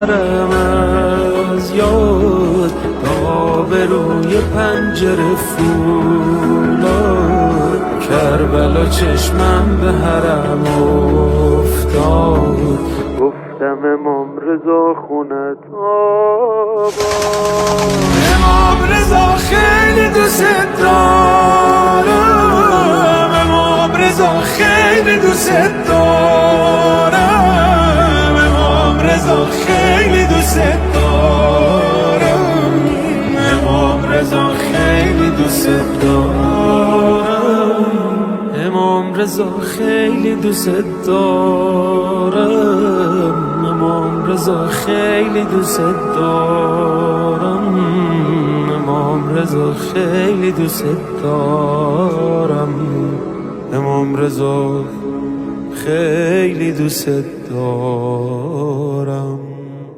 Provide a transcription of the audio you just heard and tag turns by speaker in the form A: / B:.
A: از یاد تا به روی پنجره فولاد کربلا چشمم به حرم افتاد. گفتم امام رضا خونت آباد. امام رضا خیلی دوست دارم، امام رضا خیلی دوست دارم، امام رضا خیلی دوست دارم، امام رضا خیلی دوست دارم، امام رضا خیلی دوست دارم، امام رضا خیلی دوست دارم، امام رضا خیلی دوست دارم، امام رضا خیلی دوست دارم.